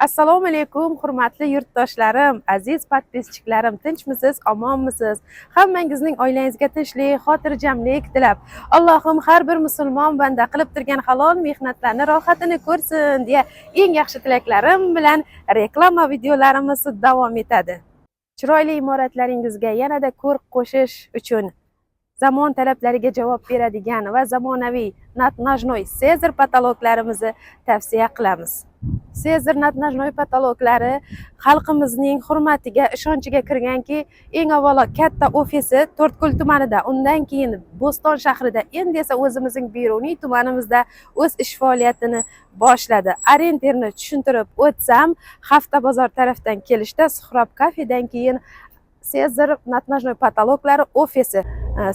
Assalomu alaykum, hurmatli yurtdoshlarim, aziz podpischiklarim, tinchmisiz, omonmisiz? Hammangizning oilangizga tinchlik, xotirjamlik tilab, Allohim har bir musulmon banda qilib turgan halol mehnatlarni rohatini ko'rsin deya eng yaxshi tilaklarim bilan reklama videolarimiz davom etadi. Chiroyli imoratlaringizga yanada ko'rk qo'shish uchun zamon talablariga javob beradigan va zamonaviy natnajnoy Sezar patologlarimizni tavsiya qilamiz. Sezar natnajnoy patologlari xalqimizning hurmatiga, ishonchiga kirganki, eng avvalo katta ofisi To'rtko'l tumanida, undan keyin Bo'ston shahrida, endi esa o'zimizning Beruniy tumanimizda o'z ish faoliyatini boshladi. Orientirni tushuntirib o'tsam, Hafta bozor tarafdan kelishda Suhrob kafedan keyin Sezar natnajnoy patologlari ofisi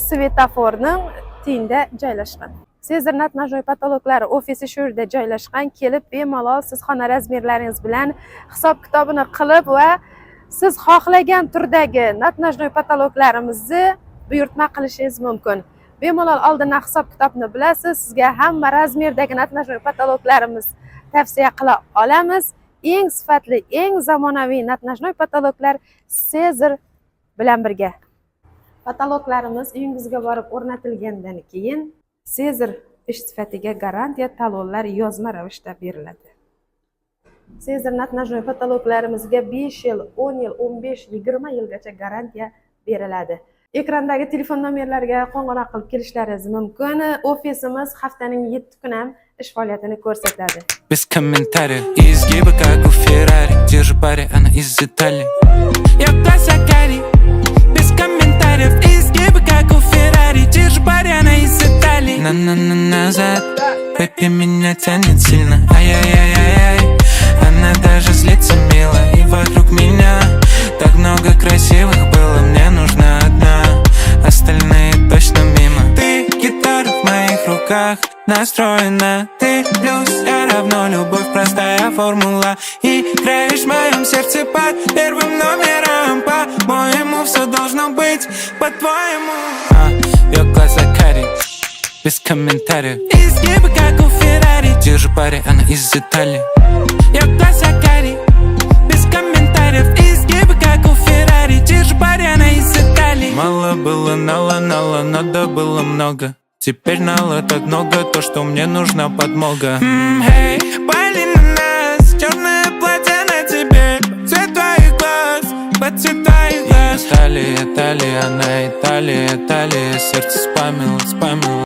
svetoforning tengda joylashgan. Sezar natnajnoy patologlari ofisi shu yerda joylashgan. Kelib bemalol siz xona razmerlaringiz bilan hisob kitobini qilib va siz xohlagan turdagi natnajnoy patologlarimizni buyurtma qilishingiz mumkin. Bemalol oldindan hisob kitobni bilasiz, sizga hamma razmerdagi natnajnoy patologlarimiz tavsiya qila olamiz. Eng sifatli, eng zamonaviy natnajnoy patologlar Sezar bilan birga. Patologlarimiz uyingizga borib o'rnatilgandan keyin Sezar ish sifatiga garantiya talonlar yozma ravishda beriladi. Sezar natnajnoy patologlarimizga 5 yil, 10 yil, 15, 20 yilgacha garantiya beriladi. Ekrandagi telefon nomerlariga qo'ng'iroq qilib kelishlaringiz mumkin. Ofisimiz haftaning 7 kuni ham ish faoliyatini ko'rsatadi. Без комментариев, изгибы как у Феррари. Держи пари, она из Италии. Я в классе Кари. Без комментариев, изгибы как у Феррари. Держи пари, она из Италии. На-на-на назад, baby, меня тянет сильно. Ай-яй-яй-яй-яй. Она даже злится мило. И вокруг меня так много красивых было. Мне нужна одна, остальные точно мимо. Ты гитара в моих руках, настроена. Ты плюс, я равно любовь, простая формула. Играешь в моем сердце под первым номером. По-моему, все должно быть по-твоему. Я глаза карий, без комментариев. Изгибы как у Феррари. Держи пари, она из Италии. Я глаза карий, без комментариев. Изгибы как у Феррари. Держи пари, она из Италии. Мало было, нала, надо было много. Теперь нала так много, то, что мне нужна подмога. Эй, пали на нас, черное платье на тебе, цвет твоих глаз, под цвет твоих глаз. Италия, она Италия, сердце спамило.